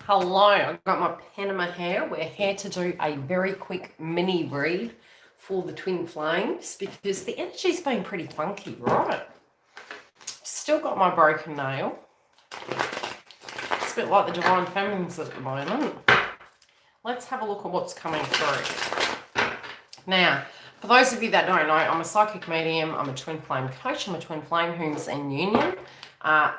Hello, I've got my pen in my hair. We're here to do a very quick mini read for the twin flames because the energy's been pretty funky, right? Still got my broken nail. It's a bit like the divine feminines at the moment. Let's have a look at what's coming through. Now, for those of you that don't know, I'm a psychic medium, I'm a twin flame coach, I'm a twin flame who's in union.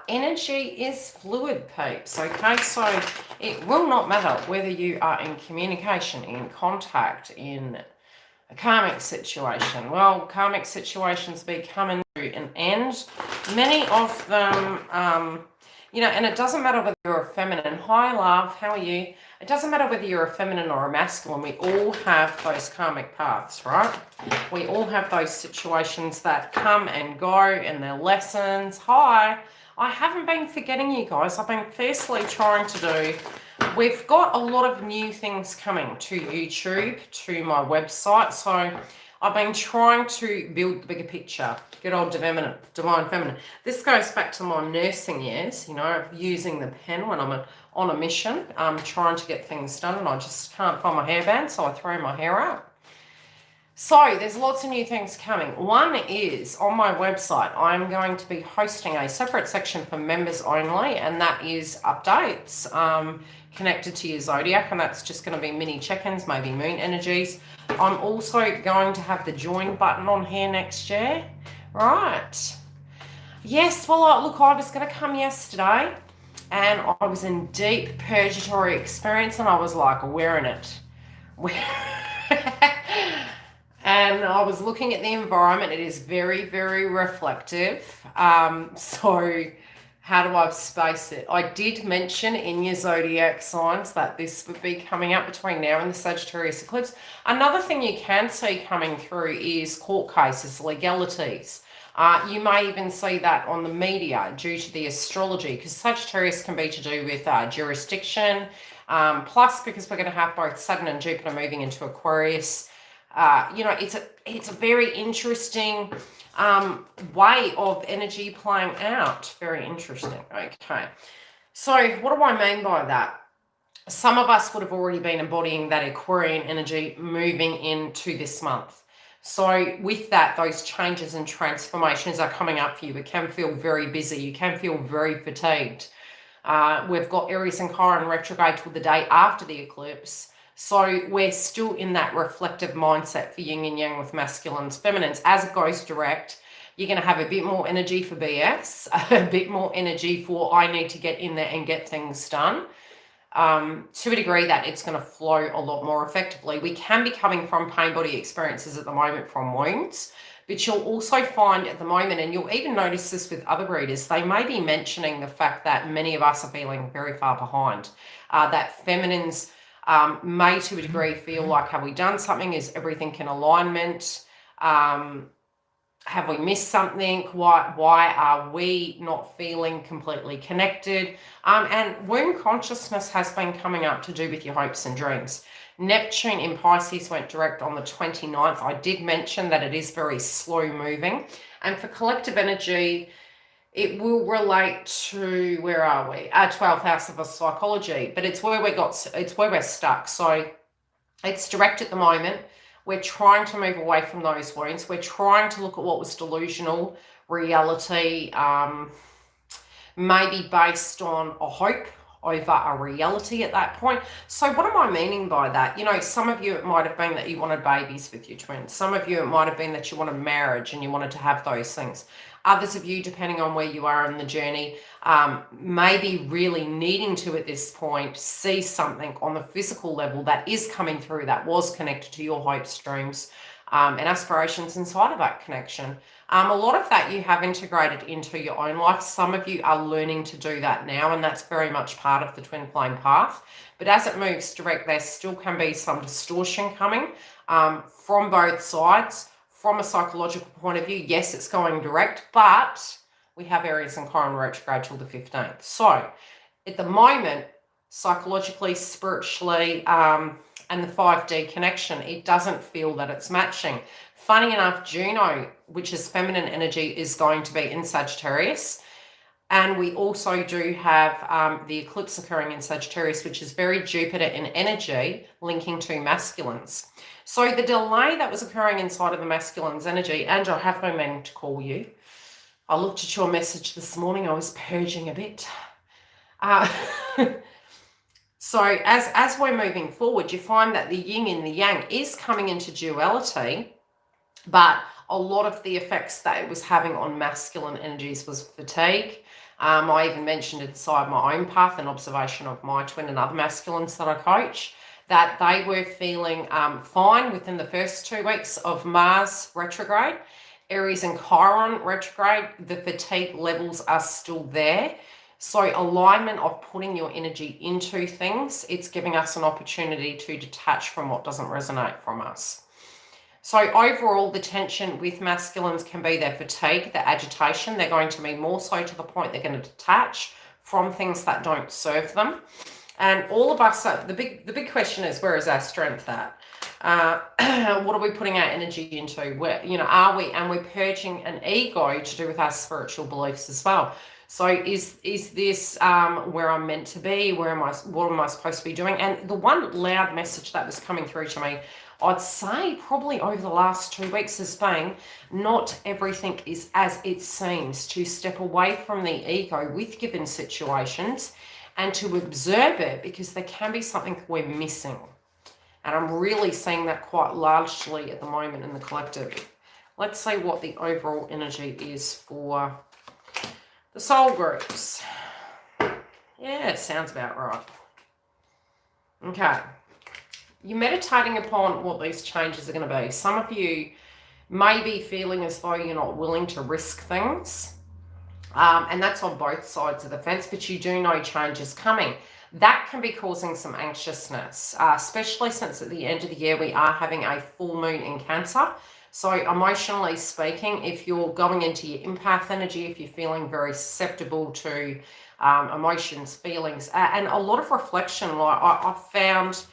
Energy is fluid, peeps, okay? So it will not matter whether you are in communication, in contact, in a karmic situation. Well, karmic situations be coming to an end. Many of them, and it doesn't matter whether you're a feminine. Hi, love, how are you? It doesn't matter whether you're a feminine or a masculine. We all have those karmic paths, right? We all have those situations that come and go and their lessons. Hi, I haven't been forgetting you guys. I've been fiercely trying to do. We've got a lot of new things coming to YouTube, to my website. So I've been trying to build the bigger picture. Good old divine feminine. This goes back to my nursing years, using the pen when I'm on a mission, trying to get things done, and I just can't find my hairband, so I throw my hair out. So there's lots of new things coming. One is on my website, I'm going to be hosting a separate section for members only, and that is updates connected to your zodiac, and that's just going to be mini check-ins, maybe moon energies. I'm also going to have the join button on here next year. Right. Yes, well, look, I was going to come yesterday, and I was in deep purgatory experience, and I was like, we're in it. And I was looking at the environment. It is very, very reflective. So how do I space it? I did mention in your zodiac signs that this would be coming up between now and the Sagittarius eclipse. Another thing you can see coming through is court cases, legalities. You may even see that on the media due to the astrology, because Sagittarius can be to do with jurisdiction. Plus, because we're going to have both Saturn and Jupiter moving into Aquarius. It's a very interesting way of energy playing out. Very interesting. Okay. So what do I mean by that? Some of us would have already been embodying that Aquarian energy moving into this month. So with that, those changes and transformations are coming up for you. It can feel very busy. You can feel very fatigued. We've got Aries and Chiron retrograde till the day after the eclipse. So we're still in that reflective mindset for yin and yang with masculines, feminines. As it goes direct, you're going to have a bit more energy for BS, a bit more energy for I need to get in there and get things done. To a degree that it's going to flow a lot more effectively. We can be coming from pain body experiences at the moment from wounds, but you'll also find at the moment, and you'll even notice this with other readers, they may be mentioning the fact that many of us are feeling very far behind, that feminines may to a degree feel like, have we done something? Is everything in alignment? Have we missed something? Why are we not feeling completely connected? And womb consciousness has been coming up to do with your hopes and dreams. Neptune in Pisces went direct on the 29th. I did mention that it is very slow moving. And for collective energy, it will relate to, where are we? Our 12th house of psychology, but it's where we're stuck. So it's direct at the moment. We're trying to move away from those wounds. We're trying to look at what was delusional reality, maybe based on a hope over a reality at that point. So what am I meaning by that? Some of you, it might have been that you wanted babies with your twins. Some of you, it might have been that you wanted marriage and you wanted to have those things. Others of you, depending on where you are in the journey, maybe really needing to, at this point, see something on the physical level that is coming through that was connected to your hopes, dreams, and aspirations inside of that connection. A lot of that you have integrated into your own life. Some of you are learning to do that now, and that's very much part of the twin flame path. But as it moves direct, there still can be some distortion coming from both sides. From a psychological point of view, yes, it's going direct, but we have Aries and Chiron retrograde till the 15th. So at the moment, psychologically, spiritually, and the 5D connection, it doesn't feel that it's matching. Funny enough, Juno, which is feminine energy, is going to be in Sagittarius. And we also do have the eclipse occurring in Sagittarius, which is very Jupiter in energy, linking to masculines. So the delay that was occurring inside of the masculine's energy, and I have been meaning to call you. I looked at your message this morning. I was purging a bit. So as we're moving forward, you find that the yin and the yang is coming into duality, but a lot of the effects that it was having on masculine energies was fatigue. I even mentioned inside my own path, an observation of my twin and other masculines that I coach, that they were feeling fine within the first 2 weeks of Mars retrograde. Aries and Chiron retrograde, the fatigue levels are still there. So alignment of putting your energy into things, it's giving us an opportunity to detach from what doesn't resonate from us. So overall, the tension with masculines can be their fatigue, their agitation. They're going to be more so to the point they're going to detach from things that don't serve them. And all of us, the big question is, where is our strength at? What are we putting our energy into? Where, are we? And we're purging an ego to do with our spiritual beliefs as well. So is this where I'm meant to be? What am I supposed to be doing? And the one loud message that was coming through to me, I'd say probably over the last 2 weeks, has been not everything is as it seems. To step away from the ego with given situations and to observe it, because there can be something we're missing. And I'm really seeing that quite largely at the moment in the collective. Let's see what the overall energy is for the soul groups. Yeah, sounds about right. Okay. You're meditating upon what these changes are going to be. Some of you may be feeling as though you're not willing to risk things. And that's on both sides of the fence, but you do know change is coming. That can be causing some anxiousness, especially since at the end of the year we are having a full moon in Cancer. So emotionally speaking, if you're going into your empath energy, if you're feeling very susceptible to emotions, feelings, and a lot of reflection, like I've found,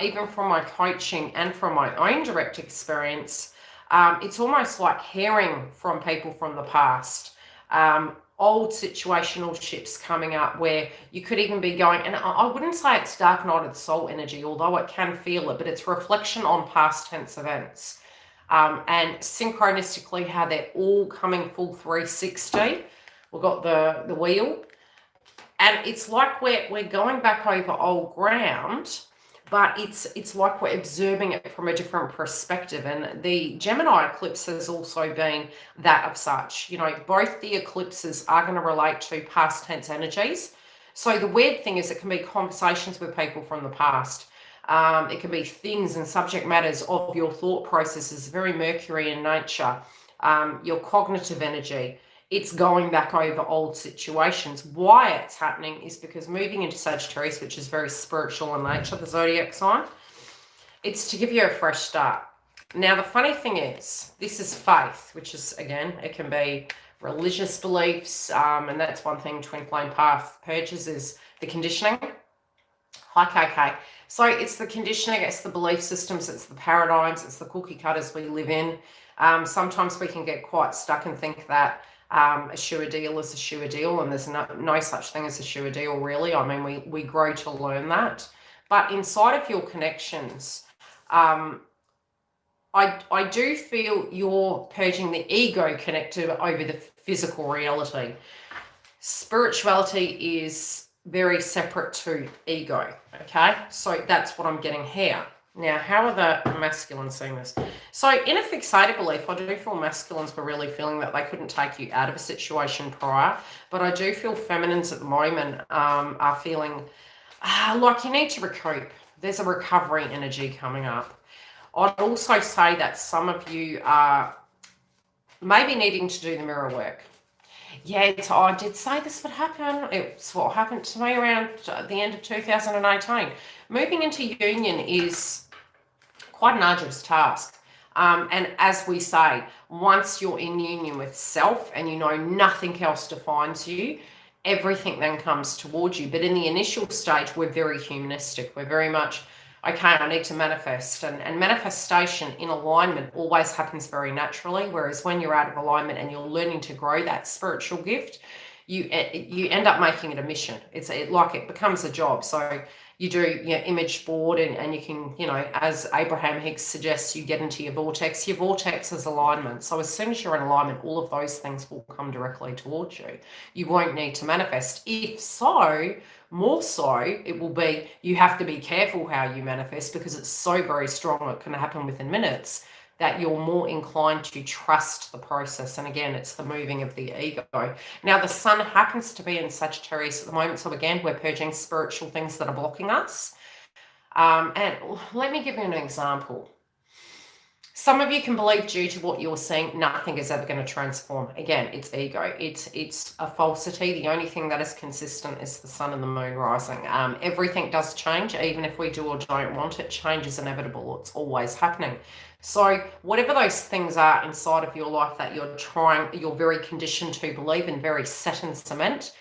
even from my coaching and from my own direct experience, it's almost like hearing from people from the past. Old situational ships coming up where you could even be going, and I wouldn't say it's dark night of the soul energy, although it can feel it, but it's reflection on past tense events. And synchronistically how they're all coming full 360. We've got the wheel, and it's like we're going back over old ground, but it's like we're observing it from a different perspective. And the Gemini eclipse has also been that of such. Both the eclipses are going to relate to past tense energies. So the weird thing is it can be conversations with people from the past. It can be things and subject matters of your thought processes, very Mercury in nature, your cognitive energy. It's going back over old situations. Why it's happening is because moving into Sagittarius, which is very spiritual in nature, the Zodiac sign, it's to give you a fresh start. Now, the funny thing is, this is faith, which is, again, it can be religious beliefs, and that's one thing Twin Flame Path purges is the conditioning. Okay. So it's the conditioning, it's the belief systems, it's the paradigms, it's the cookie cutters we live in. Sometimes we can get quite stuck and think that a sure deal is a sure deal, and there's no such thing as a sure deal, really. I mean, we grow to learn that. But inside of your connections, I do feel you're purging the ego connected over the physical reality. Spirituality is very separate to ego, okay? So that's what I'm getting here. Now, how are the masculines seeing this? So in a fixated belief, I do feel masculines were really feeling that they couldn't take you out of a situation prior, but I do feel feminines at the moment are feeling like you need to recoup. There's a recovery energy coming up. I'd also say that some of you are maybe needing to do the mirror work. Yeah, I did say this would happen. It's what happened to me around the end of 2018. Moving into union is quite an arduous task. And as we say, once you're in union with self and you know nothing else defines you, everything then comes towards you. But in the initial stage, we're very humanistic. We're very much, okay, I need to manifest. And manifestation in alignment always happens very naturally. Whereas when you're out of alignment and you're learning to grow that spiritual gift, you end up making it a mission. Like it becomes a job. So you do image board, and you can, as Abraham Hicks suggests, you get into your vortex. Your vortex is alignment. So as soon as you're in alignment, all of those things will come directly towards you. You won't need to manifest. If so, more so, it will be, you have to be careful how you manifest, because it's so very strong, it can happen within minutes, that you're more inclined to trust the process. And again, it's the moving of the ego. Now, the sun happens to be in Sagittarius at the moment. So again, we're purging spiritual things that are blocking us. And let me give you an example. Some of you can believe, due to what you're seeing, nothing is ever going to transform. Again, it's ego. It's a falsity. The only thing that is consistent is the sun and the moon rising. Everything does change, even if we do or don't want it. Change is inevitable. It's always happening. So whatever those things are inside of your life that you're very conditioned to believe and very set in cement,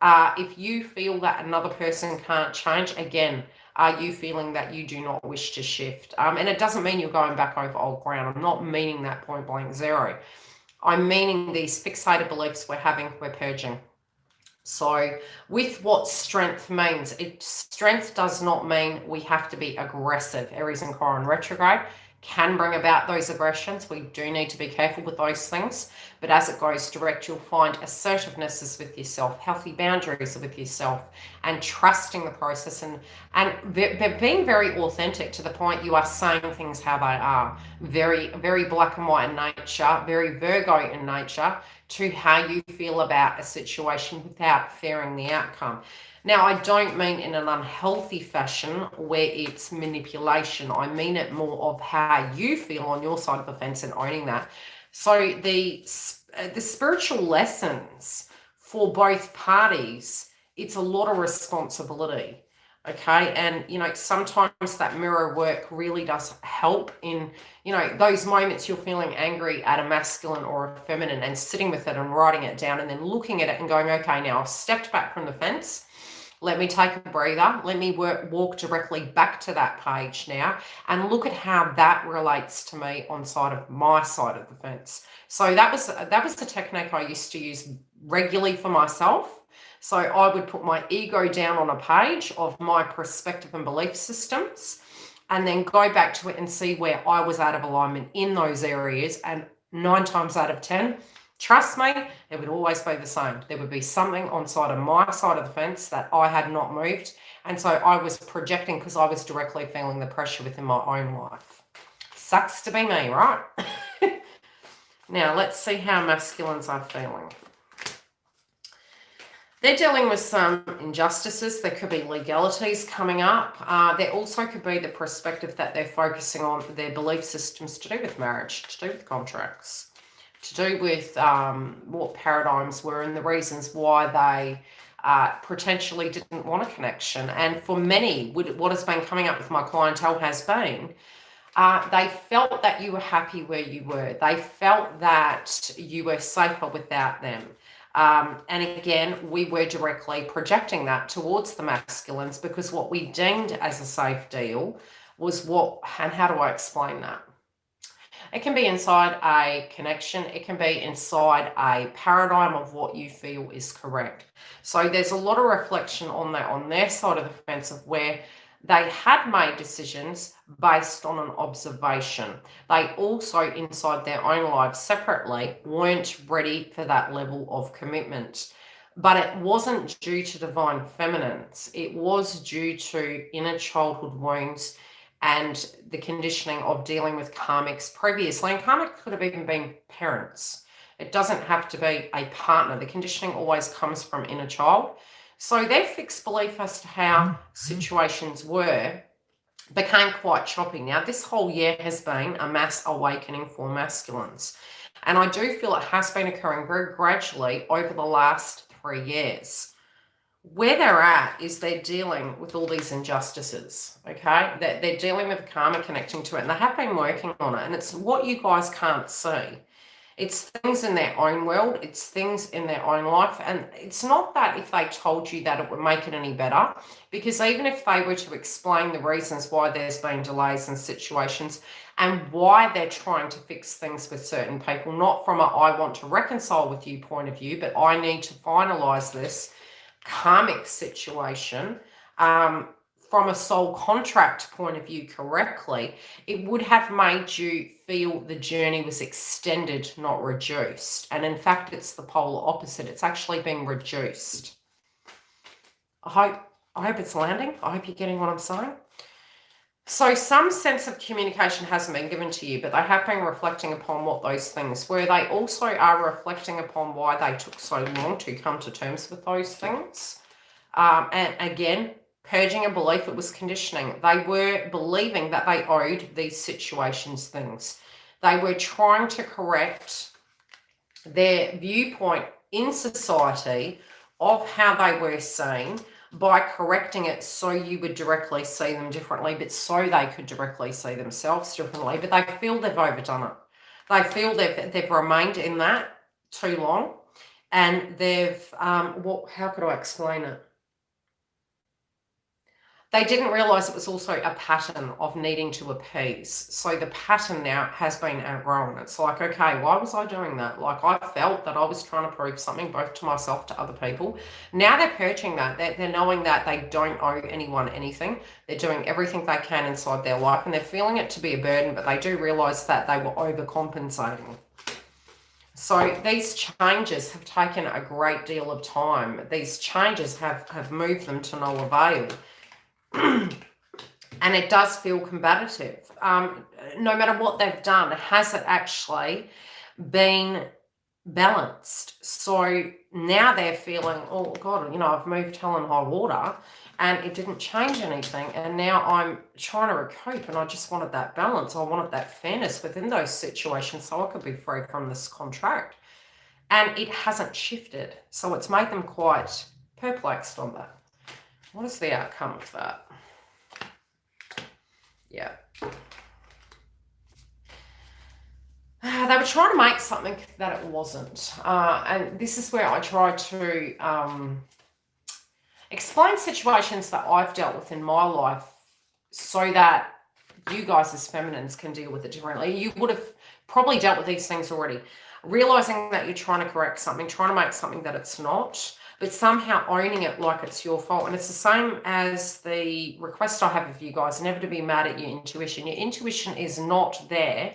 if you feel that another person can't change, again, are you feeling that you do not wish to shift? And it doesn't mean you're going back over old ground. I'm not meaning that point blank zero. I'm meaning these fixated beliefs we're purging. So with what strength means, strength does not mean we have to be aggressive. Aries and Chiron retrograde can bring about those aggressions. We do need to be careful with those things. But as it goes direct, you'll find assertiveness is with yourself, healthy boundaries are with yourself, and trusting the process, and being very authentic to the point you are saying things how they are. Very, very black and white in nature, very Virgo in nature, to how you feel about a situation without fearing the outcome. Now, I don't mean in an unhealthy fashion where it's manipulation. I mean it more of how you feel on your side of the fence and owning that. So the spiritual lessons for both parties, it's a lot of responsibility. Okay. And, sometimes that mirror work really does help in, those moments you're feeling angry at a masculine or a feminine, and sitting with it and writing it down, and then looking at it and going, okay, now I've stepped back from the fence. Let me take a breather. Let me walk directly back to that page now and look at how that relates to me on my side of the fence. So that was the technique I used to use regularly for myself. So I would put my ego down on a page of my perspective and belief systems, and then go back to it and see where I was out of alignment in those areas. And 9 times out of 10, trust me, it would always be the same. There would be something on my side of the fence that I had not moved. And so I was projecting because I was directly feeling the pressure within my own life. Sucks to be me, right? Now, let's see how masculines are feeling. They're dealing with some injustices. There could be legalities coming up. There also could be the perspective that they're focusing on their belief systems to do with marriage, to do with contracts, to do with what paradigms were and the reasons why they potentially didn't want a connection. And for many, what has been coming up with my clientele has been, they felt that you were happy where you were. They felt that you were safer without them. And again, we were directly projecting that towards the masculines, because what we deemed as a safe deal was and how do I explain that? It can be inside a connection. It can be inside a paradigm of what you feel is correct. So there's a lot of reflection on that on their side of the fence, of where they had made decisions based on an observation. They also, inside their own lives separately, weren't ready for that level of commitment. But it wasn't due to divine feminines. It was due to inner childhood wounds and the conditioning of dealing with karmics previously. And karmic could have even been parents. It doesn't have to be a partner. The conditioning always comes from inner child. So their fixed belief as to how situations were became quite choppy. Now, this whole year has been a mass awakening for masculines. And I do feel it has been occurring very gradually over the last 3 years. Where they're at is they're dealing with all these injustices, okay? They're dealing with karma connecting to it, and they have been working on it. And it's what you guys can't see. It's things in their own world. It's things in their own life. And it's not that if they told you that it would make it any better, because even if they were to explain the reasons why there's been delays in situations and why they're trying to fix things with certain people, not from a I want to reconcile with you point of view, but I need to finalize this karmic situation, from a soul contract point of view correctly, it would have made you feel the journey was extended, not reduced. And in fact, it's the polar opposite. It's actually being reduced. I hope it's landing. I hope you're getting what I'm saying. So some sense of communication hasn't been given to you, but they have been reflecting upon what those things were. They also are reflecting upon why they took so long to come to terms with those things. And again, purging a belief, it was conditioning. They were believing that they owed these situations things. They were trying to correct their viewpoint in society of how they were seen by correcting it so you would directly see them differently, but so they could directly see themselves differently. But they feel they've overdone it. They feel they've remained in that too long, and they've, how could I explain it? They didn't realize it was also a pattern of needing to appease. So the pattern now has been outgrown. It's like, okay, why was I doing that? Like, I felt that I was trying to prove something both to myself, to other people. Now they're purging that. They're knowing that they don't owe anyone anything. They're doing everything they can inside their life, and they're feeling it to be a burden, but they do realize that they were overcompensating. So these changes have taken a great deal of time. These changes have moved them to no avail. And it does feel combative. No matter what they've done, has it actually been balanced? So now they're feeling, oh God, I've moved hell and high water and it didn't change anything. And now I'm trying to recoup, and I just wanted that balance. I wanted that fairness within those situations so I could be free from this contract. And it hasn't shifted. So it's made them quite perplexed on that. What is the outcome of that? Yeah. They were trying to make something that it wasn't. And this is where I try to explain situations that I've dealt with in my life so that you guys as feminines can deal with it differently. You would have probably dealt with these things already. Realizing that you're trying to correct something, trying to make something that it's not, but somehow owning it like it's your fault. And it's the same as the request I have of you guys, never to be mad at your intuition. Your intuition is not there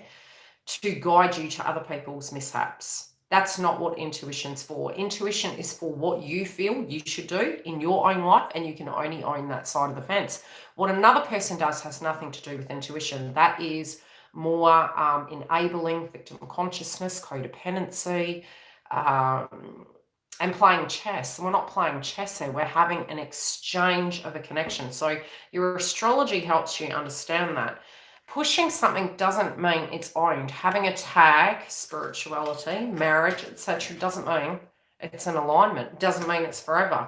to guide you to other people's mishaps. That's not what intuition's for. Intuition is for what you feel you should do in your own life, and you can only own that side of the fence. What another person does has nothing to do with intuition. That is more enabling, victim consciousness, codependency, and playing chess. We're not playing chess here. We're having an exchange of a connection. So your astrology helps you understand that. Pushing something doesn't mean it's owned. Having a tag, spirituality, marriage, etc., doesn't mean it's an alignment. It doesn't mean it's forever.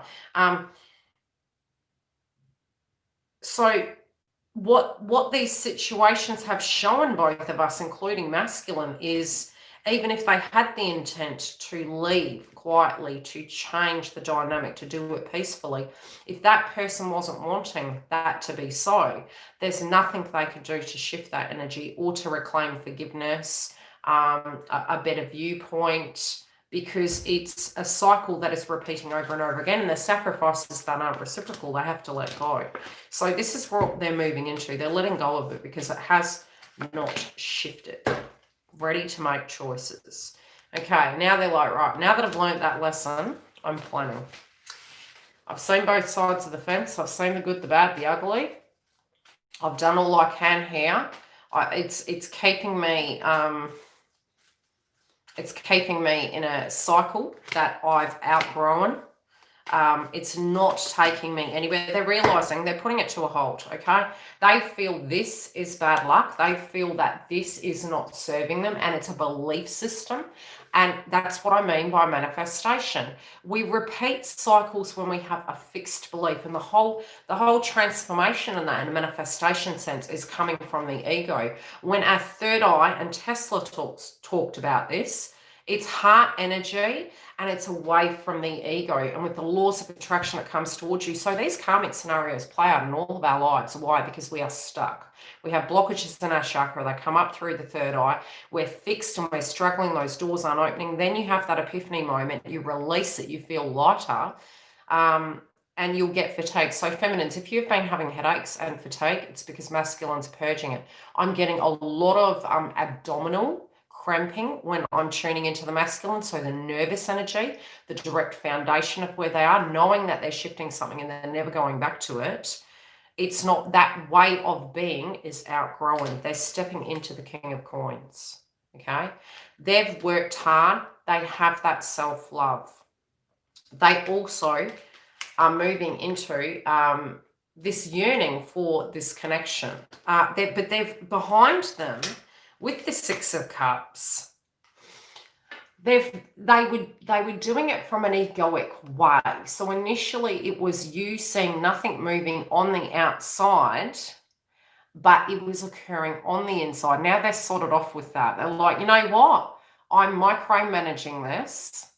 So what these situations have shown both of us, including masculine, is even if they had the intent to leave quietly, to change the dynamic, to do it peacefully, if that person wasn't wanting that to be so, there's nothing they could do to shift that energy or to reclaim forgiveness, a better viewpoint, because it's a cycle that is repeating over and over again, and the sacrifices that aren't reciprocal, they have to let go. So this is what they're moving into. They're letting go of it because it has not shifted. Ready to make choices. Okay, now they're like, right, now that I've learned that lesson, I'm planning. I've seen both sides of the fence. I've seen the good, the bad, the ugly. I've done all I can here. It's keeping me in a cycle that I've outgrown. It's not taking me anywhere. They're realizing they're putting it to a halt, okay? They feel this is bad luck. They feel that this is not serving them, and it's a belief system. And that's what I mean by manifestation. We repeat cycles when we have a fixed belief, and the whole transformation in that, in a manifestation sense, is coming from the ego. When our third eye, and Tesla talked about this, It's heart energy, and it's away from the ego. And with the laws of attraction, it comes towards you. So these karmic scenarios play out in all of our lives. Why? Because we are stuck. We have blockages in our chakra. They come up through the third eye. We're fixed and we're struggling. Those doors aren't opening. Then you have that epiphany moment. You release it. You feel lighter. And you'll get fatigue. So feminines, if you've been having headaches and fatigue, it's because masculines are purging it. I'm getting a lot of abdominal cramping when I'm tuning into the masculine. So the nervous energy, the direct foundation of where they are, knowing that they're shifting something and they're never going back to it. It's not that way of being is outgrowing. They're stepping into the King of Coins. Okay. They've worked hard. They have that self-love. They also are moving into this yearning for this connection. But they've behind them with the Six of Cups. They were doing it from an egoic way. So initially it was you seeing nothing moving on the outside, but it was occurring on the inside. Now they're sorted off with that. They're like, you know what? I'm micromanaging this.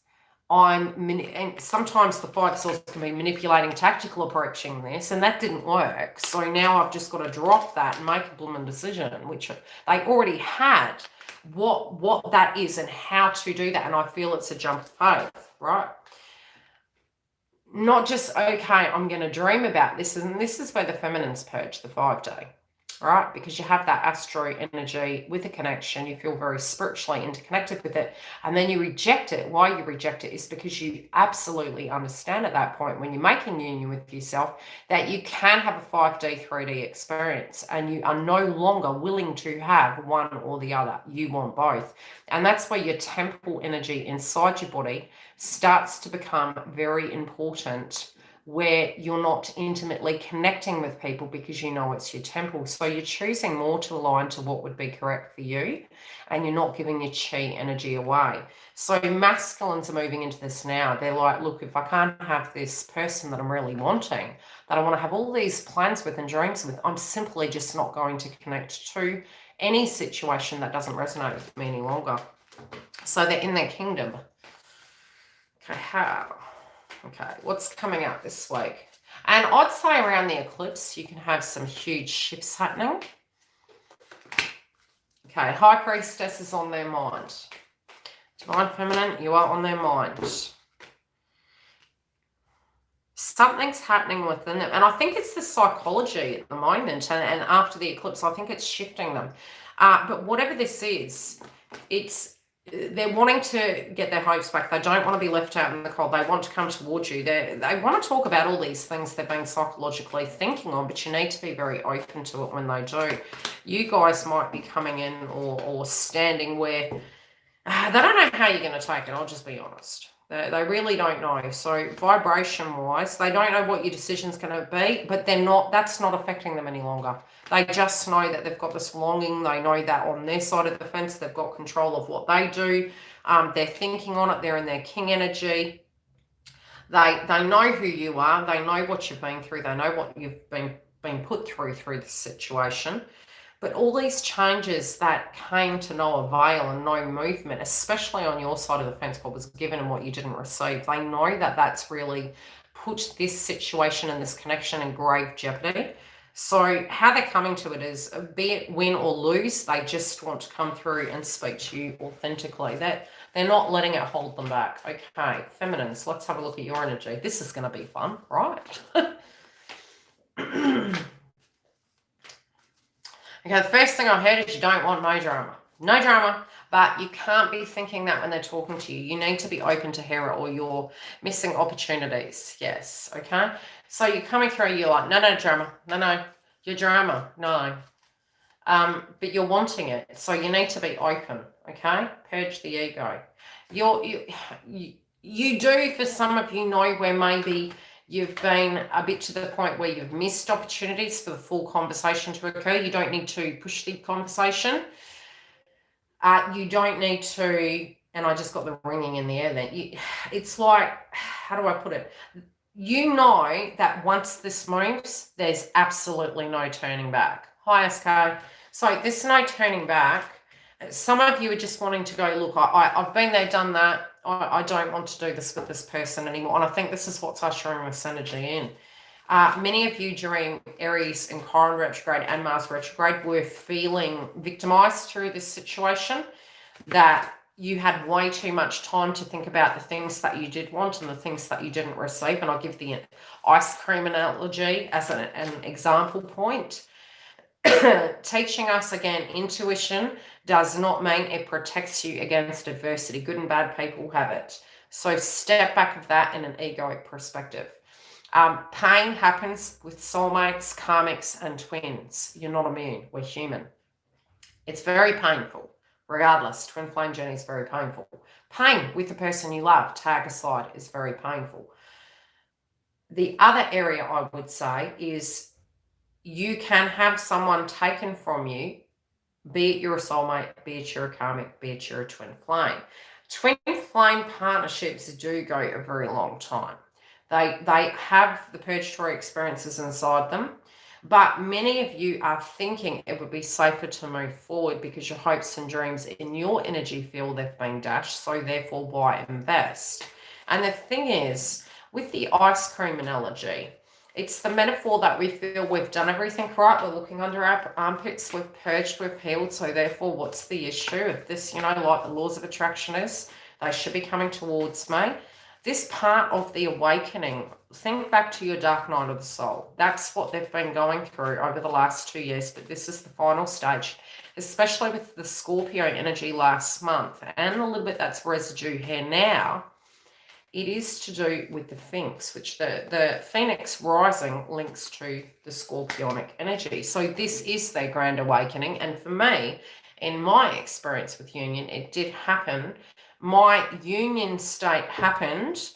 And sometimes the Five of Swords can be manipulating, tactical approaching this, and that didn't work. So now I've just got to drop that and make a blooming decision, which they already had what that is and how to do that. And I feel it's a jump of faith, right? Not just, okay, I'm going to dream about this. And this is where the feminines purge the 5-day. Right? Because you have that astro energy with a connection. You feel very spiritually interconnected with it. And then you reject it. Why you reject it is because you absolutely understand at that point when you're making union with yourself that you can have a 5D, 3D experience. And you are no longer willing to have one or the other. You want both. And that's where your temple energy inside your body starts to become very important, where you're not intimately connecting with people because you know it's your temple. So you're choosing more to align to what would be correct for you, and you're not giving your chi energy away. So masculines are moving into this now. They're like, look, if I can't have this person that I'm really wanting, that I want to have all these plans with and dreams with, I'm simply just not going to connect to any situation that doesn't resonate with me any longer. So they're in their kingdom. Okay, how? Okay, what's coming up this week? And I'd say around the eclipse, you can have some huge shifts happening. Okay, High Priestess is on their mind. Divine Feminine, you are on their mind. Something's happening within them. And I think it's the psychology at the moment. And after the eclipse, I think it's shifting them. But whatever this is, they're wanting to get their hopes back. They don't want to be left out in the cold. They want to come towards you. They want to talk about all these things they've been psychologically thinking on, but you need to be very open to it when they do. You guys might be coming in or standing where they don't know how you're going to take it. I'll just be honest. They really don't know. So vibration-wise, they don't know what your decision's going to be, but that's not affecting them any longer. They just know that they've got this longing. They know that on their side of the fence, they've got control of what they do. They're thinking on it. They're in their king energy. They know who you are. They know what you've been through. They know what you've been put through this situation. But all these changes that came to no avail and no movement, especially on your side of the fence, what was given and what you didn't receive, they know that that's really put this situation and this connection in grave jeopardy. So how they're coming to it is, be it win or lose, they just want to come through and speak to you authentically. They're not letting it hold them back. Okay, feminines, let's have a look at your energy. This is going to be fun, right? Okay, the first thing I heard is you don't want no drama. No drama, but you can't be thinking that when they're talking to you. You need to be open to hear it or you're missing opportunities. Yes, okay? So you're coming through, you're like, no drama. No, your drama, no. But you're wanting it, so you need to be open, okay? Purge the ego. You do, for some of you, know where maybe you've been a bit to the point where you've missed opportunities for the full conversation to occur. You don't need to push the conversation. You don't need to, and I just got the ringing in the air then. It's like, how do I put it? You know that once this moves, there's absolutely no turning back. Hi, SK. So there's no turning back, Some of you are just wanting to go, look, I've been there, done that. I don't want to do this with this person anymore. And I think this is what's ushering this energy in. Many of you during Aries and Chiron retrograde and Mars retrograde were feeling victimized through this situation, that you had way too much time to think about the things that you did want and the things that you didn't receive. And I'll give the ice cream analogy as an example point. Teaching us again, intuition does not mean it protects you against adversity. Good and bad people have it. So step back of that in an egoic perspective. Pain happens with soulmates, karmics, and twins. You're not immune. We're human. It's very painful. Regardless, twin flame journey is very painful. Pain with the person you love, tag aside, is very painful. The other area I would say is you can have someone taken from you, be it you're a soulmate, be it you're a karmic, be it you're a twin flame. Twin flame partnerships do go a very long time. They have the purgatory experiences inside them, but many of you are thinking it would be safer to move forward because your hopes and dreams in your energy field have been dashed, so therefore why invest? And the thing is, with the ice cream analogy, it's the metaphor that we feel we've done everything right, we're looking under our armpits, we've purged, we've healed, so therefore what's the issue? If this, like the laws of attraction is, they should be coming towards me. This part of the awakening, think back to your dark night of the soul. That's what they've been going through over the last 2 years, but this is the final stage, especially with the Scorpio energy last month and a little bit that's residue here now. It is to do with the Sphinx, which the Phoenix rising links to the Scorpionic energy. So this is their grand awakening. And for me, in my experience with union, it did happen. My union state happened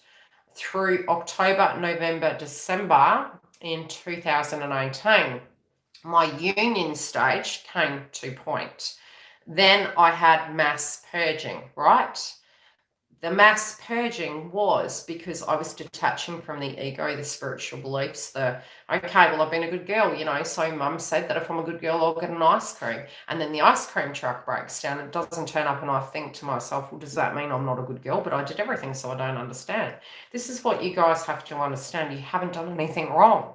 through October, November, December in 2018. My union stage came to point. Then I had mass purging, right? The mass purging was because I was detaching from the ego, the spiritual beliefs, okay, well, I've been a good girl, so mum said that if I'm a good girl, I'll get an ice cream. And then the ice cream truck breaks down, it doesn't turn up, and I think to myself, well, does that mean I'm not a good girl? But I did everything, so I don't understand. This is what you guys have to understand. You haven't done anything wrong.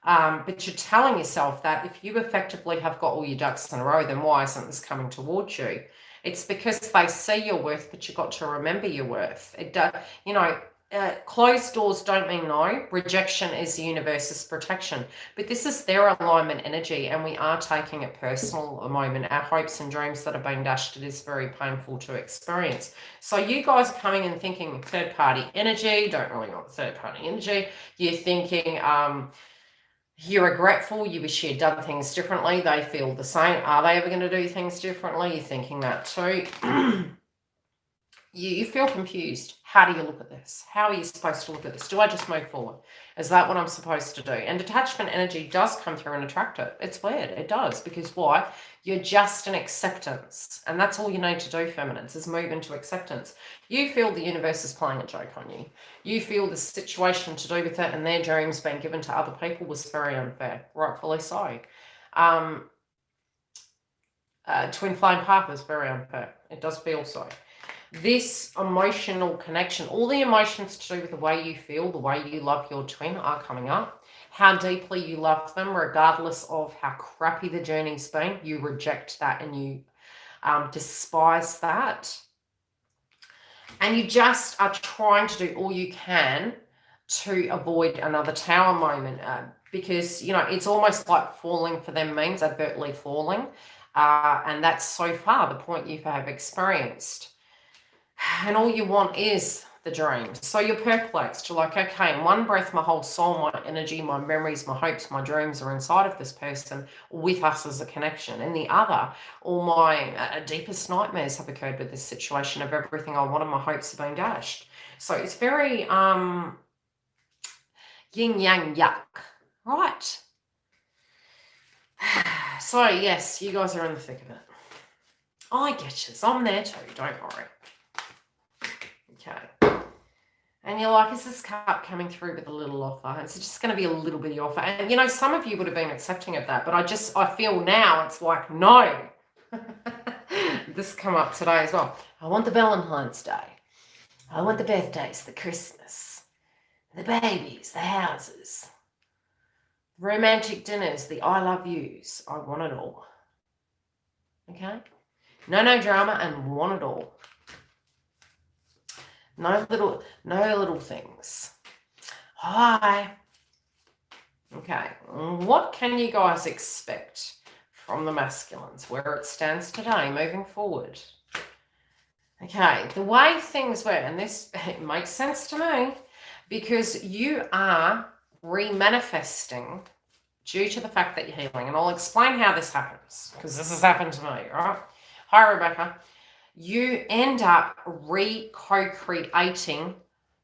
But you're telling yourself that if you effectively have got all your ducks in a row, then why isn't this coming towards you? It's because they see your worth, but you've got to remember your worth. It does, closed doors don't mean no. Rejection is the universe's protection. But this is their alignment energy, and we are taking it personal at the moment. Our hopes and dreams that have been dashed, it is very painful to experience. So you guys are coming and thinking third-party energy, don't really want third-party energy. You're thinking, you're regretful, you wish you had done things differently. They feel the same. Are they ever going to do things differently? You're thinking that too. You feel confused. How do you look at this? How are you supposed to look at this? Do I just move forward? Is that what I'm supposed to do? And detachment energy does come through and attract it. It's weird. It does. Because why? You're just in acceptance. And that's all you need to do, feminines, is move into acceptance. You feel the universe is playing a joke on you. You feel the situation to do with it and their dreams being given to other people was very unfair. Rightfully so. Twin flame path is very unfair. It does feel so. This emotional connection, all the emotions to do with the way you feel, the way you love your twin are coming up. How deeply you love them, regardless of how crappy the journey's been, you reject that and you despise that. And you just are trying to do all you can to avoid another tower moment because, it's almost like falling for them means advertently falling. And that's so far the point you have experienced. And all you want is the dream. So you're perplexed. You're like, okay, in one breath, my whole soul, my energy, my memories, my hopes, my dreams are inside of this person with us as a connection. In the other, all my deepest nightmares have occurred with this situation of everything I wanted, my hopes have been dashed. So it's very yin, yang, yuck, right? So yes, you guys are in the thick of it. I get you. I'm there too, don't worry. Okay. And you're like, is this cup coming through with a little offer? It's just going to be a little bitty offer. And, some of you would have been accepting of that. But I feel now it's like, no. this come up today as well. I want the Valentine's Day. I want the birthdays, the Christmas, the babies, the houses, romantic dinners, the I love yous. I want it all. Okay? No drama and want it all. No little things. Hi. Okay. What can you guys expect from the masculines, where it stands today, moving forward? Okay, the way things were, and this it makes sense to me, because you are remanifesting due to the fact that you're healing. And I'll explain how this happens, because this has happened to me, right? Hi, Rebecca. You end up co-creating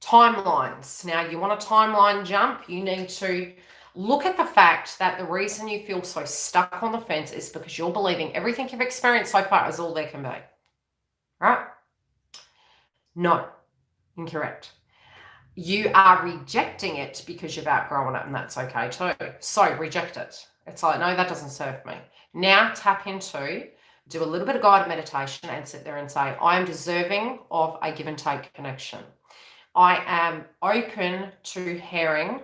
timelines. Now, you want a timeline jump, you need to look at the fact that the reason you feel so stuck on the fence is because you're believing everything you've experienced so far is all there can be. Right? No. Incorrect. You are rejecting it because you've outgrown it, and that's okay too. So reject it. It's like, no, that doesn't serve me. Now tap into, do a little bit of guided meditation and sit there and say, I am deserving of a give and take connection. I am open to hearing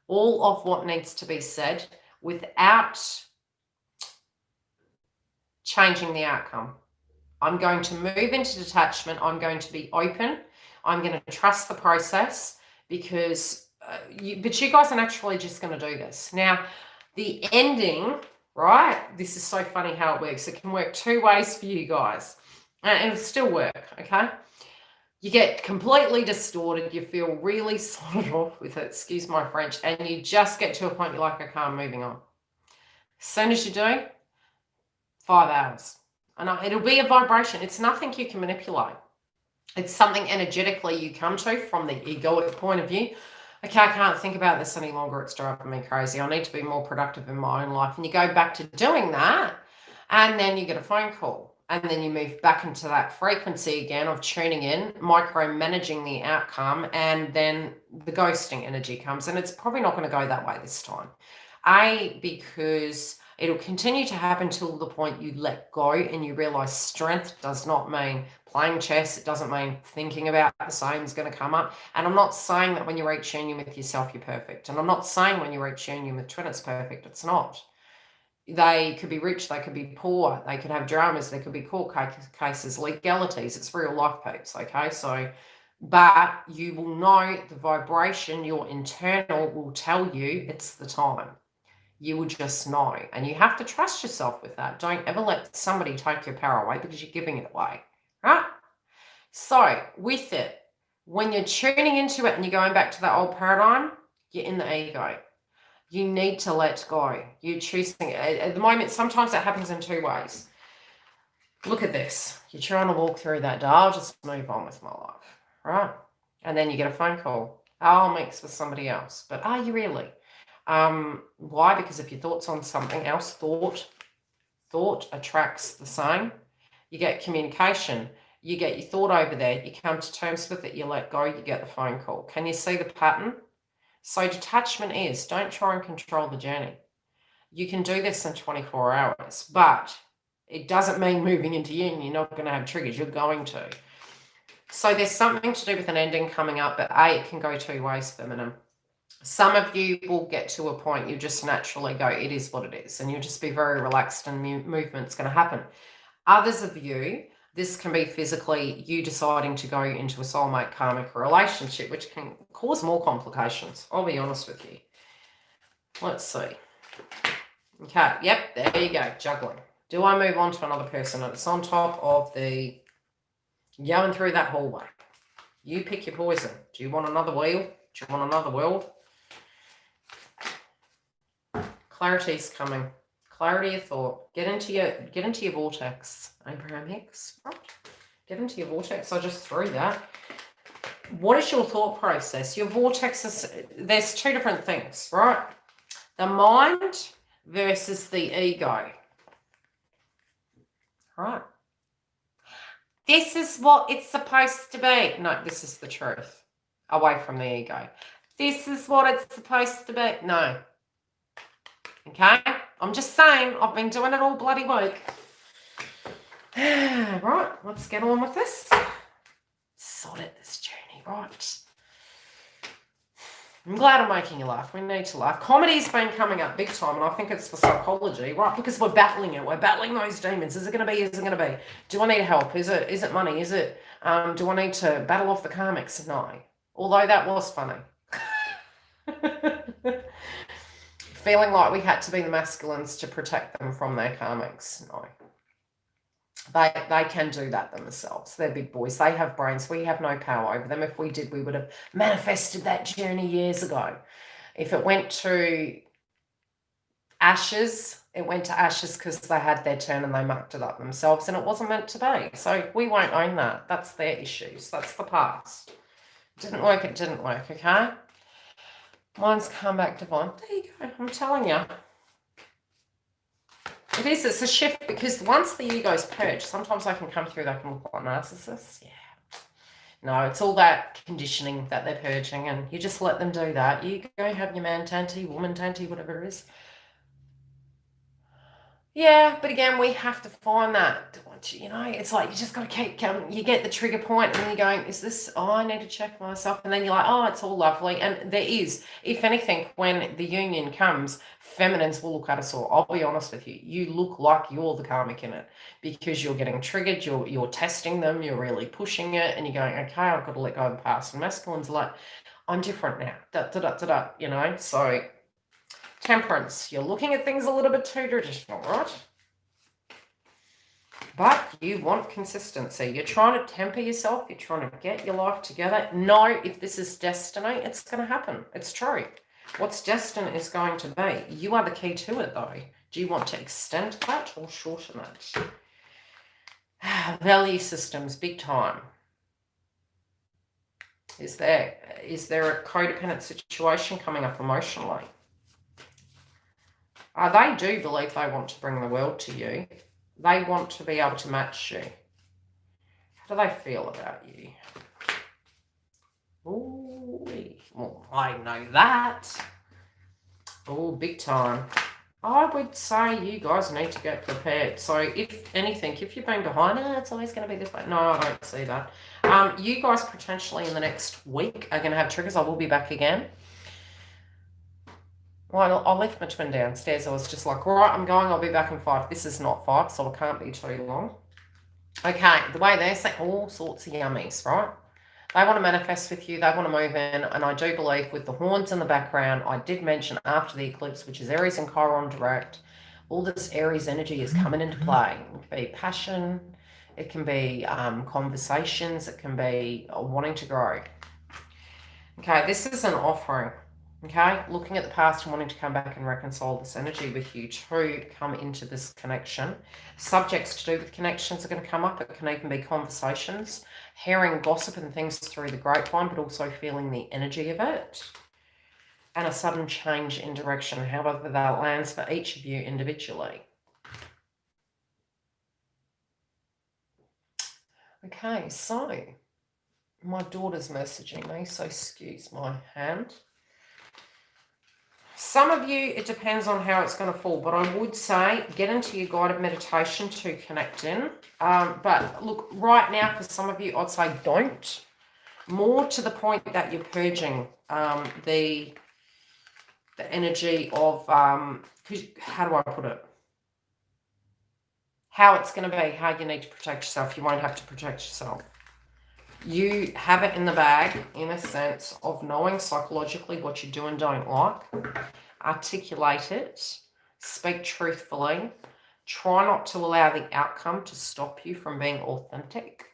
all of what needs to be said without changing the outcome. I'm going to move into detachment. I'm going to be open. I'm going to trust the process because, but you guys are naturally just going to do this. Now, the ending, right? This is so funny how it works. It can work two ways for you guys, and it'll still work, okay? You get completely distorted. You feel really sawed off with it, excuse my French, and you just get to a point you're like, okay, I'm moving on. As soon as you do, 5 hours. And it'll be a vibration. It's nothing you can manipulate. It's something energetically you come to from the egoic point of view. Okay, I can't think about this any longer. It's driving me crazy. I need to be more productive in my own life. And you go back to doing that, and then you get a phone call. And then you move back into that frequency again of tuning in, micromanaging the outcome, and then the ghosting energy comes. And it's probably not going to go that way this time. Because it'll continue to happen till the point you let go and you realize strength does not mean playing chess. It doesn't mean thinking about the same is going to come up. And I'm not saying that when you reach union with yourself, you're perfect. And I'm not saying when you reach union with twin, it's perfect. It's not. They could be rich, they could be poor, they could have dramas, there could be court cases, legalities. It's real life, peeps, okay? So, but you will know the vibration, your internal will tell you it's the time. You will just know. And you have to trust yourself with that. Don't ever let somebody take your power away because you're giving it away, right? So, with it, when you're tuning into it and you're going back to that old paradigm, you're in the ego. You need to let go. You're choosing. At the moment, sometimes that happens in two ways. Look at this. You're trying to walk through that door. I'll just move on with my life, right? And then you get a phone call. I'll mix with somebody else. But are you really? Why? Because if your thought's on something else, thought attracts the same. You get communication. You get your thought over there. You come to terms with it. You let go. You get the phone call. Can you see the pattern? So detachment is, don't try and control the journey. You can do this in 24 hours, but it doesn't mean moving into yin. You're not going to have triggers. You're going to. So there's something to do with an ending coming up, but it can go two ways, feminine. Some of you will get to a point you just naturally go, it is what it is, and you'll just be very relaxed and movement's going to happen. Others of you, this can be physically you deciding to go into a soulmate karmic relationship, which can cause more complications. I'll be honest with you. Let's see. Okay, yep, there you go, juggling. Do I move on to another person? It's on top of the going through that hallway. You pick your poison. Do you want another wheel? Do you want another world? Clarity's coming. Clarity of thought. Get into your vortex. Abraham Hicks. Right? Get into your vortex. I just threw that. What is your thought process? Your vortex is, there's two different things, right? The mind versus the ego. Right? This is what it's supposed to be. No, this is the truth. Away from the ego. This is what it's supposed to be. No. Okay? I'm just saying, I've been doing it all bloody week. Right, let's get on with this. Sort it, this journey, right? I'm glad I'm making you laugh. We need to laugh. Comedy's been coming up big time, and I think it's for psychology, right? Because we're battling it. We're battling those demons. Is it going to be? Is it going to be? Do I need help? Is it money? Is it, do I need to battle off the karmics? No. Although that was funny. Feeling like we had to be the masculines to protect them from their karmics. No. They can do that themselves. They're big boys. They have brains. We have no power over them. If we did, we would have manifested that journey years ago. If it went to ashes, it went to ashes because they had their turn and they mucked it up themselves, and it wasn't meant to be. So we won't own that. That's their issues. That's the past. Didn't work, it didn't work, okay? Mine's come back divine. There you go. I'm telling you. It is, it's a shift, because once the ego's purged, sometimes they can come through, they can look like narcissists. Yeah. No, it's all that conditioning that they're purging, and you just let them do that. You go have your man tanty, woman tanty, whatever it is. Yeah, but again, we have to find that, you know, it's like you just got to keep coming. You get the trigger point and then you're going, is this, oh, I need to check myself. And then you're like, oh, it's all lovely. And there is, if anything, when the union comes, feminines will look at us all. I'll be honest with you. You look like you're the karmic in it, because you're getting triggered, you're testing them, you're really pushing it, and you're going, okay, I've got to let go of the past. And masculines are like, I'm different now, you know, so... Temperance, you're looking at things a little bit too traditional, right? But you want consistency. You're trying to temper yourself. You're trying to get your life together. Know if this is destiny, it's going to happen. It's true. What's destined is going to be. You are the key to it, though. Do you want to extend that or shorten it? Value systems, big time. Is there a codependent situation coming up emotionally? They do believe they want to bring the world to you. They want to be able to match you. How do they feel about you? Ooh, well, I know that. Oh, big time. I would say you guys need to get prepared. So if anything, if you've been behind, it's always going to be this way. No, I don't see that. You guys potentially in the next week are going to have triggers. I will be back again. Well, I left my twin downstairs. I was just like, all right, I'm going. I'll be back in 5. This is not 5, so it can't be too long. Okay, the way they're saying all sorts of yummies, right? They want to manifest with you. They want to move in. And I do believe with the horns in the background, I did mention after the eclipse, which is Aries and Chiron direct, all this Aries energy is coming into play. It can be passion. It can be conversations. It can be wanting to grow. Okay, this is an offering. Okay, looking at the past and wanting to come back and reconcile this energy with you to come into this connection. Subjects to do with connections are going to come up. It can even be conversations, hearing gossip and things through the grapevine, but also feeling the energy of it. And a sudden change in direction, however that lands for each of you individually. Okay, so my daughter's messaging me, so excuse my hand. Some of you, it depends on how it's going to fall, but I would say get into your guided meditation to connect in. But look, right now for some of you, I'd say don't. More to the point that you're purging the energy of, how do I put it? How it's going to be, how you need to protect yourself. You won't have to protect yourself. You have it in the bag in a sense of knowing psychologically what you do and don't like. Articulate it. Speak truthfully. Try not to allow the outcome to stop you from being authentic.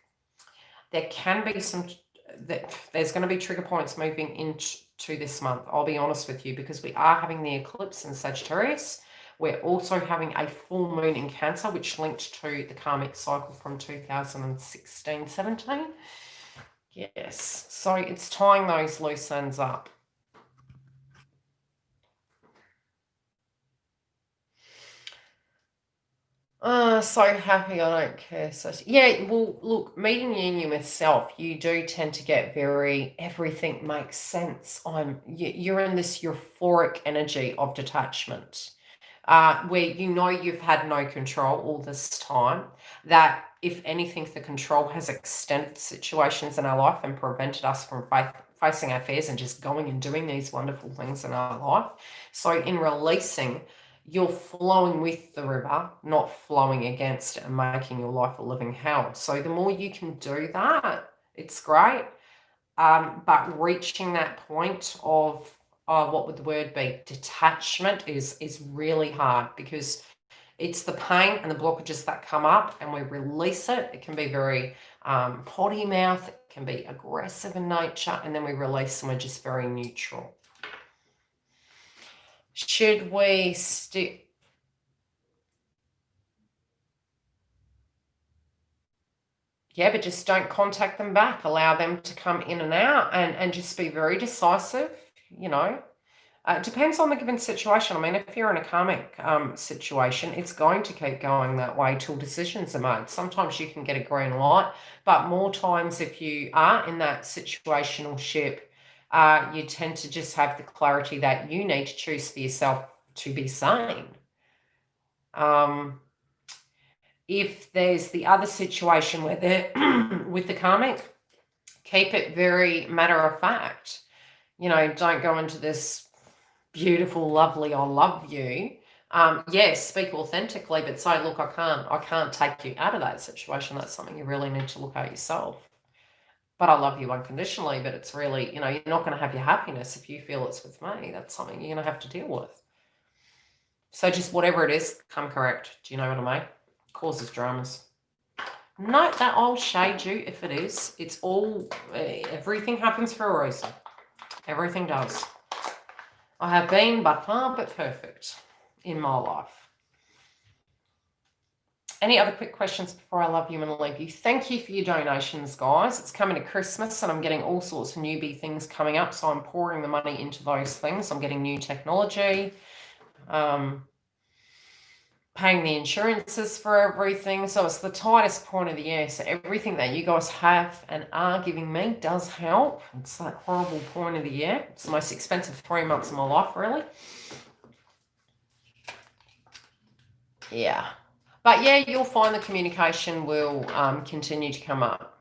There can be there's going to be trigger points moving into this month. I'll be honest with you, because we are having the eclipse in Sagittarius. We're also having a full moon in Cancer, which linked to the karmic cycle from 2016-17. Yes, so it's tying those loose ends up. So happy I don't care. So yeah, well, look, meeting union with self, you do tend to get everything makes sense. You're in this euphoric energy of detachment. where you know you've had no control all this time, that if anything, the control has extended situations in our life and prevented us from facing our fears and just going and doing these wonderful things in our life. So in releasing, you're flowing with the river, not flowing against it and making your life a living hell. So the more you can do that, it's great. But reaching that point of, what would the word be? Detachment is really hard, because it's the pain and the blockages that come up and we release it. It can be very potty mouth, it can be aggressive in nature, and then we release and we're just very neutral. Should we stick? Yeah, but just don't contact them back. Allow them to come in and out, and just be very decisive, you know. It depends on the given situation. I mean, if you're in a karmic situation, it's going to keep going that way till decisions are made. Sometimes you can get a green light, but more times if you are in that situational ship, you tend to just have the clarity that you need to choose for yourself to be sane. If there's the other situation where they're with the karmic, keep it very matter of fact. You know, don't go into this beautiful, lovely, I love you. Yes, speak authentically, but say, look, I can't take you out of that situation. That's something you really need to look at yourself. But I love you unconditionally, but it's really, you know, you're not going to have your happiness if you feel it's with me. That's something you're going to have to deal with. So just whatever it is, come correct. Do you know what I mean? Causes dramas. No, that I'll shade you if it is. It's all, everything happens for a reason. Everything does. I have been but far but perfect in my life. Any other quick questions before I love you and leave you? Thank you for your donations, guys. It's coming to Christmas and I'm getting all sorts of newbie things coming up, so I'm pouring the money into those things. I'm getting new technology, paying the insurances for everything. So it's the tightest point of the year. So everything that you guys have and are giving me does help. It's that horrible point of the year. It's the most expensive 3 months of my life, really. Yeah. But yeah, you'll find the communication will continue to come up.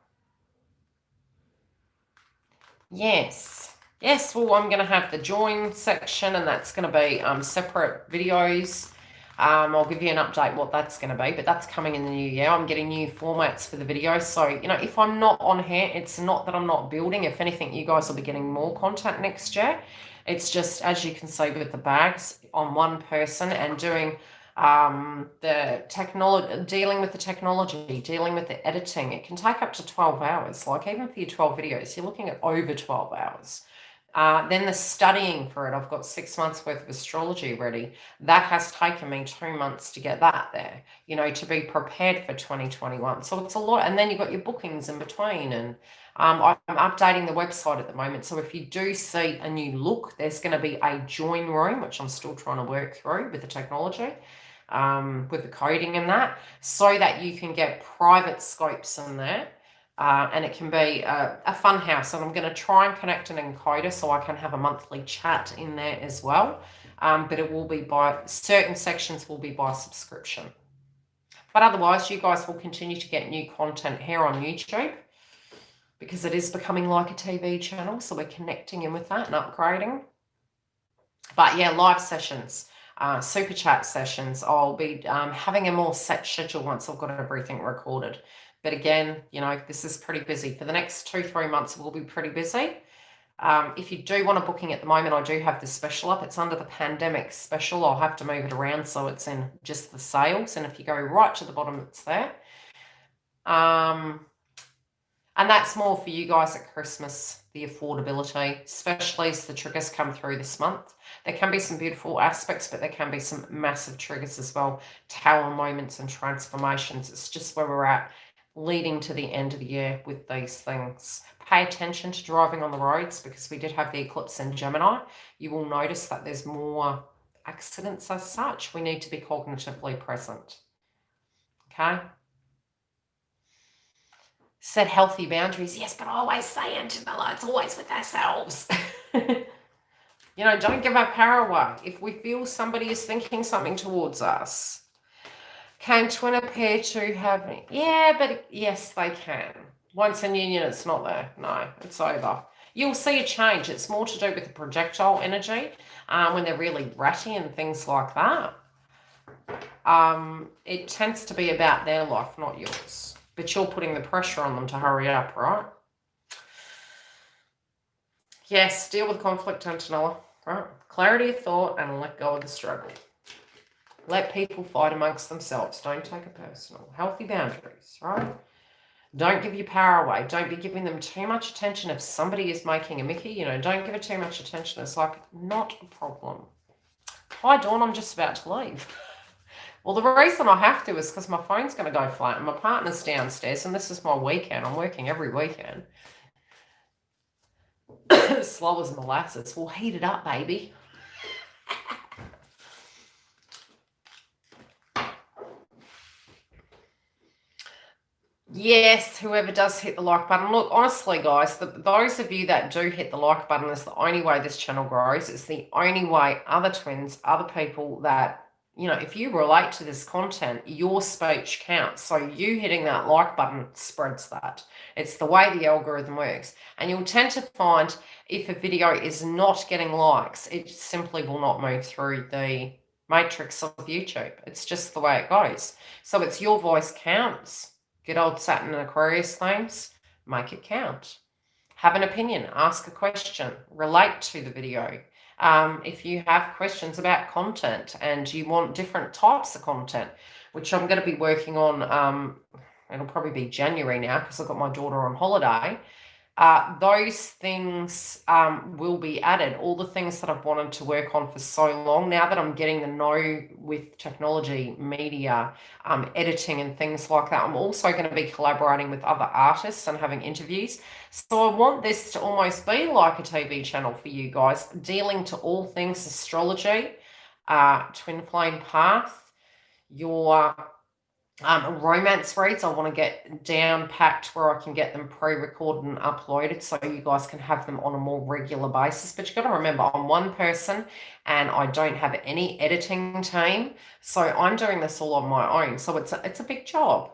Yes. Yes, well, I'm going to have the join section, and that's going to be separate videos. I'll give you an update what that's going to be, but that's coming in the new year. I'm getting new formats for the videos. So, you know, if I'm not on here, it's not that I'm not building. If anything, you guys will be getting more content next year. It's just, as you can see with the bags, on one person and doing the technology, dealing with the technology, dealing with the editing. It can take up to 12 hours. Like even for your 12 videos, you're looking at over 12 hours. Then the studying for it, I've got 6 months worth of astrology ready. That has taken me 2 months to get that there, you know, to be prepared for 2021. So it's a lot. And then you've got your bookings in between. And I'm updating the website at the moment. So if you do see a new look, there's going to be a join room, which I'm still trying to work through with the technology, with the coding and that, so that you can get private scopes in there. And it can be a fun house, and I'm going to try and connect an encoder so I can have a monthly chat in there as well. But it will be by, certain sections will be by subscription. But otherwise, you guys will continue to get new content here on YouTube, because it is becoming like a TV channel. So we're connecting in with that and upgrading. But yeah, live sessions, super chat sessions. I'll be having a more set schedule once I've got everything recorded. But again, you know, this is pretty busy. For the next 2-3 months, we'll be pretty busy. If you do want a booking at the moment, I do have the special up. It's under the pandemic special. I'll have to move it around so it's in just the sales. And if you go right to the bottom, it's there. And that's more for you guys at Christmas, the affordability, especially as the triggers come through this month. There can be some beautiful aspects, but there can be some massive triggers as well. Tower moments and transformations. It's just where we're at, leading to the end of the year with these things. Pay attention to driving on the roads, because we did have the eclipse in Gemini. You will notice that there's more accidents as such. We need to be cognitively present. Okay? Set healthy boundaries. Yes, but I always say, Angela, it's always with ourselves. You You know, don't give our power away. If we feel somebody is thinking something towards us, can twin appear to have... Yeah, but yes, they can. Once in union, it's not there. No, it's over. You'll see a change. It's more to do with the projectile energy when they're really ratty and things like that. It tends to be about their life, not yours. But you're putting the pressure on them to hurry up, right? Yes, deal with conflict, Antonella. Right? Clarity of thought and let go of the struggle. Let people fight amongst themselves. Don't take it personal. Healthy boundaries, right? Don't give your power away. Don't be giving them too much attention. If somebody is making a Mickey, you know, don't give it too much attention. It's like, not a problem. Hi, Dawn, I'm just about to leave. Well, the reason I have to is because my phone's going to go flat and my partner's downstairs and this is my weekend. I'm working every weekend. Slow as molasses. We'll heat it up, baby. Yes, whoever does hit the like button. Look, honestly, guys, those of you that do hit the like button is the only way this channel grows. It's the only way other twins, other people that, you know, if you relate to this content, your speech counts. So you hitting that like button spreads that. It's the way the algorithm works. And you'll tend to find if a video is not getting likes, it simply will not move through the matrix of YouTube. It's just the way it goes. So it's your voice counts. Good old Saturn and Aquarius themes, make it count. Have an opinion, ask a question, relate to the video. If you have questions about content and you want different types of content, which I'm going to be working on, it'll probably be January now because I've got my daughter on holiday. Those things will be added. All the things that I've wanted to work on for so long, now that I'm getting to know with technology, media, editing and things like that, I'm also going to be collaborating with other artists and having interviews. So I want this to almost be like a TV channel for you guys, dealing to all things astrology, twin flame path, your... romance reads. I want to get down packed where I can get them pre-recorded and uploaded so you guys can have them on a more regular basis. But you've got to remember, I'm one person and I don't have any editing team. So I'm doing this all on my own. So it's a big job.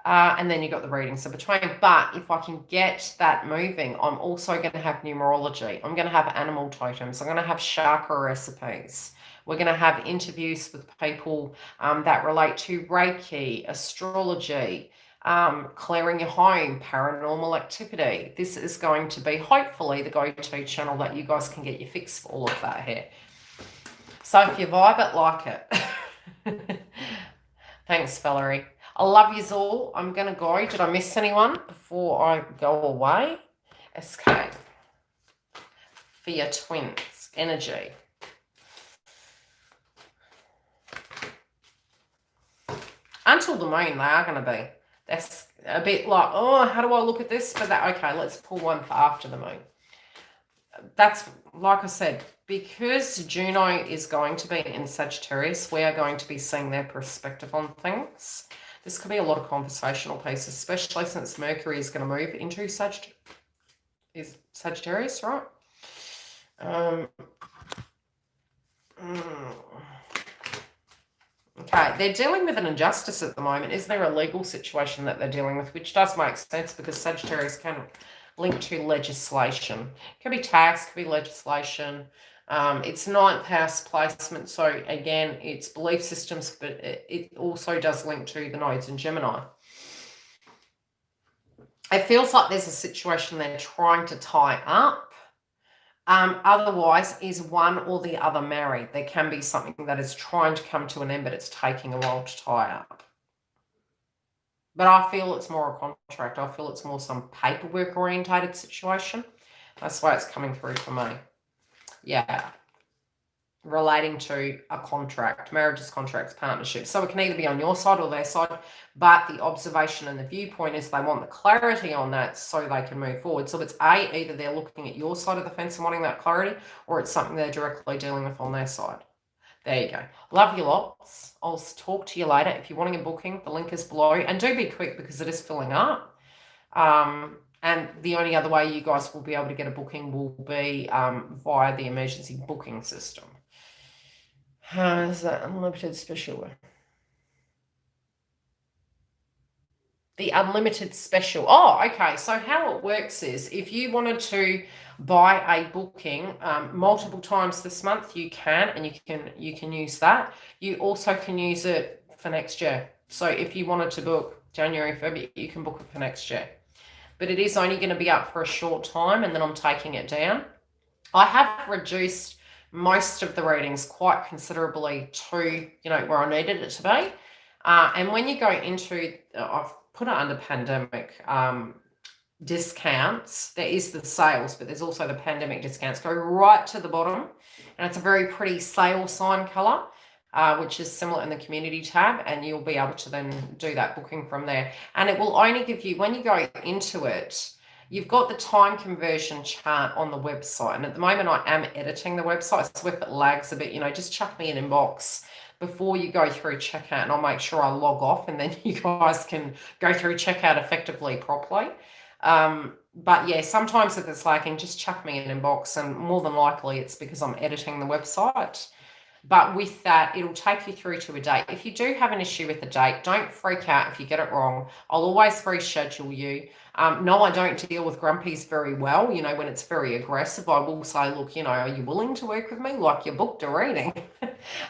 And then you got the readings in between. But if I can get that moving, I'm also going to have numerology. I'm going to have animal totems. I'm going to have chakra recipes. We're going to have interviews with people that relate to Reiki, astrology, clearing your home, paranormal activity. This is going to be hopefully the go-to channel that you guys can get your fix for all of that here. So if you vibe it, like it. Thanks, Valerie. I love yous all. I'm going to go. Did I miss anyone before I go away? Escape. For your twins. Energy. Until the moon, they are going to be. That's a bit like, oh, how do I look at this? But that, okay, let's pull one for after the moon. That's, like I said, because Juno is going to be in Sagittarius, we are going to be seeing their perspective on things. This could be a lot of conversational pieces, especially since Mercury is going to move into Sagittarius, right? Okay, they're dealing with an injustice at the moment. Is there a legal situation that they're dealing with? Which does make sense because Sagittarius can link to legislation. It could be tax, could be legislation. It's ninth house placement. So again, it's belief systems, but it also does link to the nodes in Gemini. It feels like there's a situation they're trying to tie up. Otherwise, is one or the other married? There can be something that is trying to come to an end, but it's taking a while to tie up. But I feel it's more a contract. I feel it's more some paperwork orientated situation. That's why it's coming through for me. Yeah. Relating to a contract, marriages, contracts, partnerships. So it can either be on your side or their side, but the observation and the viewpoint is they want the clarity on that so they can move forward. So it's either they're looking at your side of the fence and wanting that clarity, or it's something they're directly dealing with on their side. There you go. Love you lots. I'll talk to you later. If you're wanting a booking, the link is below. And do be quick because it is filling up. And the only other way you guys will be able to get a booking will be via the emergency booking system. How is that unlimited special? The unlimited special. Oh, okay. So how it works is if you wanted to buy a booking multiple times this month, you can, and you can use that. You also can use it for next year. So if you wanted to book January, February, you can book it for next year. But it is only going to be up for a short time, and then I'm taking it down. I have reduced most of the readings quite considerably to, where I needed it to be. And when you go into, I've put it under pandemic discounts. There is the sales, but there's also the pandemic discounts. Go right to the bottom, and it's a very pretty sale sign color, which is similar in the community tab, and you'll be able to then do that booking from there. And it will only give you, when you go into it, you've got the time conversion chart on the website. And at the moment I am editing the website, so if it lags a bit, just chuck me an inbox before you go through checkout, and I'll make sure I log off, and then you guys can go through checkout effectively, properly. But yeah, sometimes if it's lagging, just chuck me an inbox, and more than likely it's because I'm editing the website. But with that, it'll take you through to a date. If you do have an issue with the date, don't freak out if you get it wrong. I'll always reschedule you. No, I don't deal with grumpies very well. When it's very aggressive, I will say, look, are you willing to work with me? Like, you booked a reading.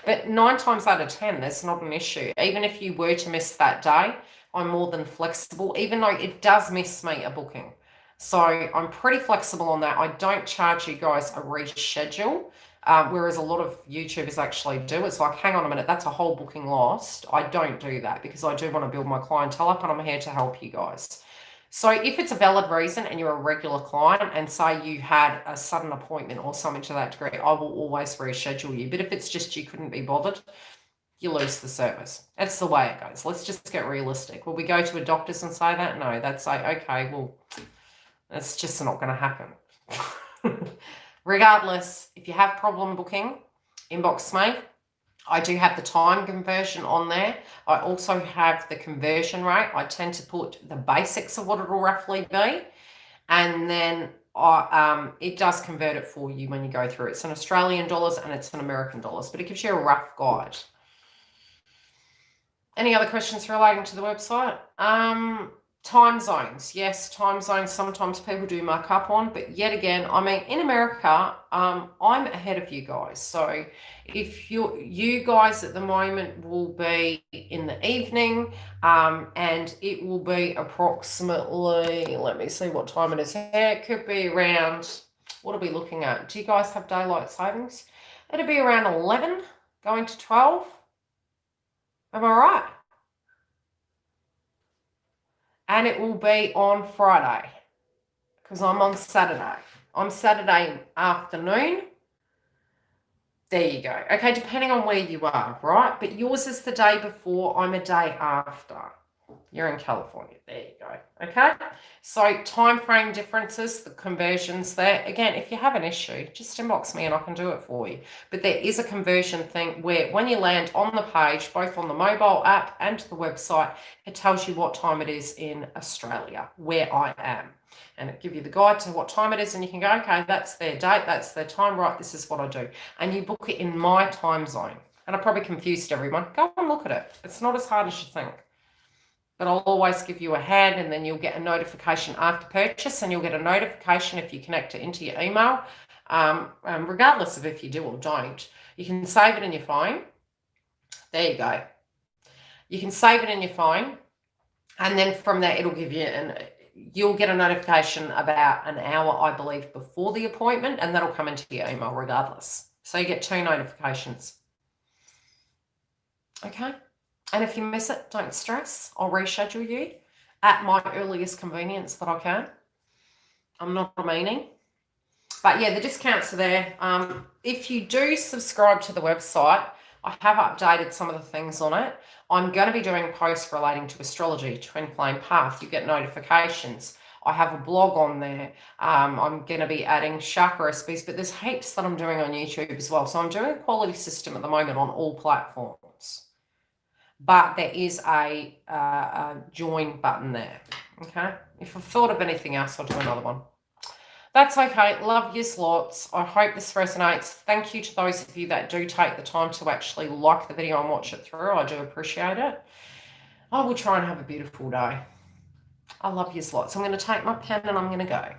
But 9 times out of 10, that's not an issue. Even if you were to miss that day, I'm more than flexible, even though it does miss me a booking. So I'm pretty flexible on that. I don't charge you guys a reschedule. Whereas a lot of YouTubers actually do. It's like, hang on a minute, that's a whole booking lost. I don't do that because I do want to build my clientele up, and I'm here to help you guys. So if it's a valid reason and you're a regular client, and say you had a sudden appointment or something to that degree, I will always reschedule you. But if it's just you couldn't be bothered, you lose the service. That's the way it goes. Let's just get realistic. Will we go to a doctor's and say that? No, that's like, okay, well, that's just not going to happen. Regardless, if you have problem booking, inbox me. I do have the time conversion on there. I also have the conversion rate. I tend to put the basics of what it will roughly be. And then it does convert it for you when you go through. It's in Australian dollars and it's in American dollars, but it gives you a rough guide. Any other questions relating to the website? Time zones. Yes, time zones sometimes people do muck up on, but yet again, in America, I'm ahead of you guys. So if you guys at the moment will be in the evening, and it will be approximately, let me see what time it is here. It could be around, what are we looking at? Do you guys have daylight savings? It'll be around 11 going to 12. Am I right? And it will be on Friday because I'm on Saturday. I'm Saturday afternoon. There you go. Okay, depending on where you are, right? But yours is the day before. I'm a day after. You're in California. There you go. Okay. So time frame differences, the conversions there. Again, if you have an issue, just inbox me and I can do it for you. But there is a conversion thing where when you land on the page, both on the mobile app and the website, it tells you what time it is in Australia, where I am. And it gives you the guide to what time it is, and you can go, okay, that's their date, that's their time, right, this is what I do. And you book it in my time zone. And I probably confused everyone. Go and look at it. It's not as hard as you think. But I'll always give you a hand, and then you'll get a notification after purchase, and you'll get a notification if you connect it into your email, regardless of if you do or don't. You can save it in your phone. There you go. You can save it in your phone, and then from there it'll give you you'll get a notification about an hour, I believe, before the appointment, and that'll come into your email regardless. So you get 2 notifications. Okay? And if you miss it, don't stress. I'll reschedule you at my earliest convenience that I can. I'm not meaning. But yeah, the discounts are there. If you do subscribe to the website, I have updated some of the things on it. I'm going to be doing posts relating to astrology, twin flame path. You get notifications. I have a blog on there. I'm going to be adding chakra recipes, but there's heaps that I'm doing on YouTube as well. So I'm doing a quality system at the moment on all platforms. But there is a join button there. Okay. If I've thought of anything else, I'll do another one. That's okay. Love you lots. I hope this resonates. Thank you to those of you that do take the time to actually like the video and watch it through. I do appreciate it. I will try and have a beautiful day. I love you lots. I'm going to take my pen and I'm going to go.